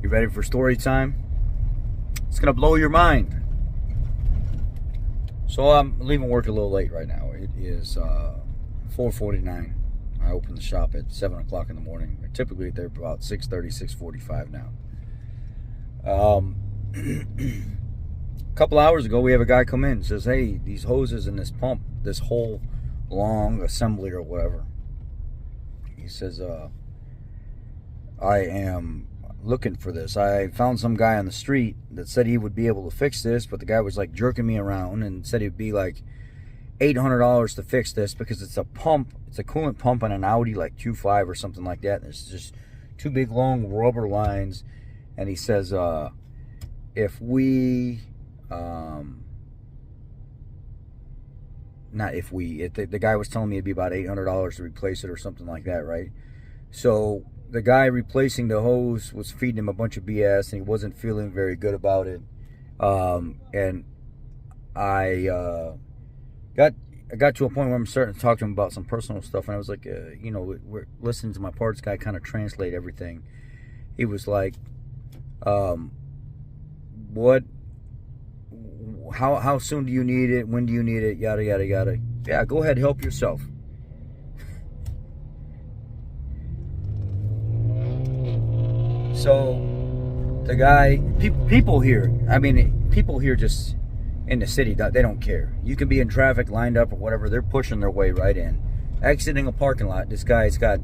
You ready for story time? It's gonna blow your mind. So I'm leaving work a little late right now. It is 4:49. I open the shop at 7 o'clock in the morning. We're typically there about 6:30, 6:45 now. A couple hours ago, we have a guy come in and says, hey, these hoses and this pump, this whole long assembly or whatever. He says, I am looking for this. I found some guy on the street that said he would be able to fix this, but the guy was like jerking me around and said it'd be like $800 to fix this because it's a pump, it's a coolant pump on an Audi like Q5 or something like that. And it's just two big long rubber lines. And he says, if we, the guy was telling me it'd be about $800 to replace it or something like that, right? So the guy replacing the hose was feeding him a bunch of BS and he wasn't feeling very good about it. And I got to a point where I'm starting to talk to him about some personal stuff, and I was like, we're listening to my parts guy kind of translate everything. He was like, how soon do you need it? When do you need it? Yada, yada, yada. Yeah, go ahead, help yourself. So the guy, people here just in the city, they don't care. You can be in traffic, lined up or whatever, they're pushing their way right in. Exiting a parking lot, this guy's got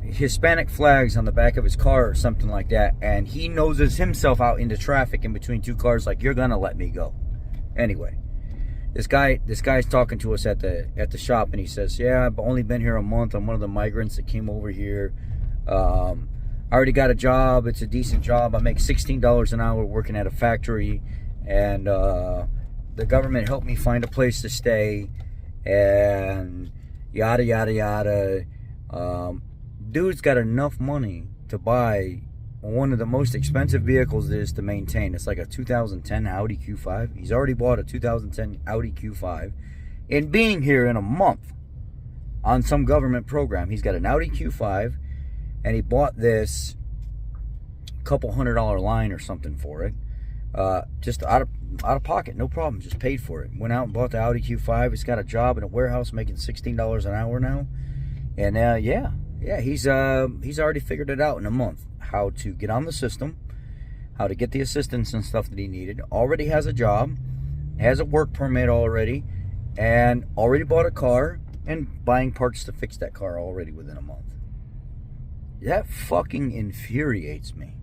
Hispanic flags on the back of his car or something like that, and he noses himself out into traffic in between two cars like, you're gonna let me go. Anyway, this guy's talking to us at the shop, and he says, yeah, I've only been here a month. I'm one of the migrants that came over here. I already got a job. It's a decent job. I make $16 an hour working at a factory, and the government helped me find a place to stay, and yada, yada, yada. Dude's got enough money to buy one of the most expensive vehicles there is to maintain. It's like a 2010 Audi Q5. He's already bought a 2010 Audi Q5. And being here in a month on some government program, he's got an Audi Q5, and he bought this couple $100 line or something for it. Just out of pocket, no problem, just paid for it. Went out and bought the Audi Q5. He's got a job in a warehouse making $16 an hour now. And yeah, he's already figured it out in a month. How to get on the system, how to get the assistance and stuff that he needed. Already has a job, has a work permit already, and already bought a car and buying parts to fix that car already within a month. That fucking infuriates me.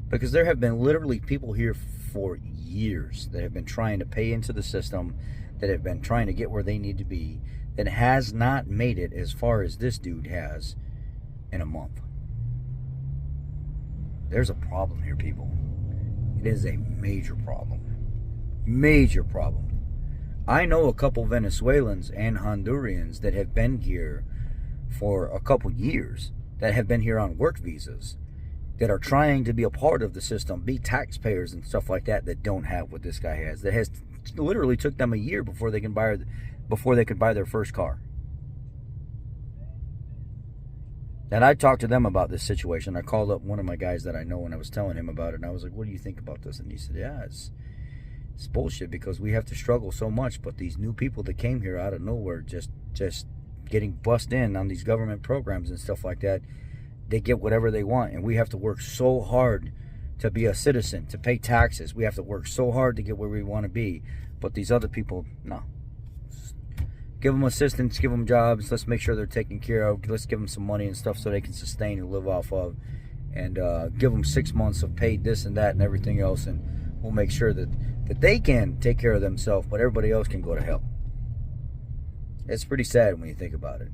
Because there have been literally people here for years that have been trying to pay into the system, that have been trying to get where they need to be, that has not made it as far as this dude has in a month. There's a problem here, people. It is a major problem. Major problem. I know a couple Venezuelans and Hondurans that have been here for a couple years, that have been here on work visas, that are trying to be a part of the system, be taxpayers and stuff like that, that don't have what this guy has. That has literally took them a year before they could buy their first car. And I talked to them about this situation. I called up one of my guys that I know, and I was telling him about it, and I was like, what do you think about this? And he said, yeah, it's bullshit, because we have to struggle so much, but these new people that came here out of nowhere, just getting bussed in on these government programs and stuff like that, they get whatever they want, and we have to work so hard to be a citizen, to pay taxes. We have to work so hard to get where we want to be, but these other people, no. Give them assistance, give them jobs, let's make sure they're taken care of, let's give them some money and stuff so they can sustain and live off of, and give them 6 months of paid this and that and everything else, and we'll make sure that they can take care of themselves, but everybody else can go to hell. It's pretty sad when you think about it.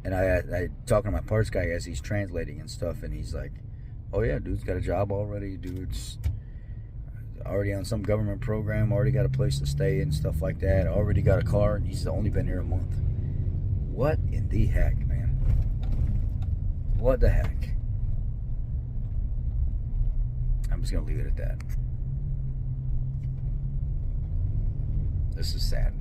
And I talking to my parts guy as he's translating and stuff, and he's like, oh yeah, dude's got a job already, dude's already on some government program, already got a place to stay and stuff like that, already got a car, and he's only been here a month. What in the heck, man? What the heck? I'm just gonna leave it at that. This is sad.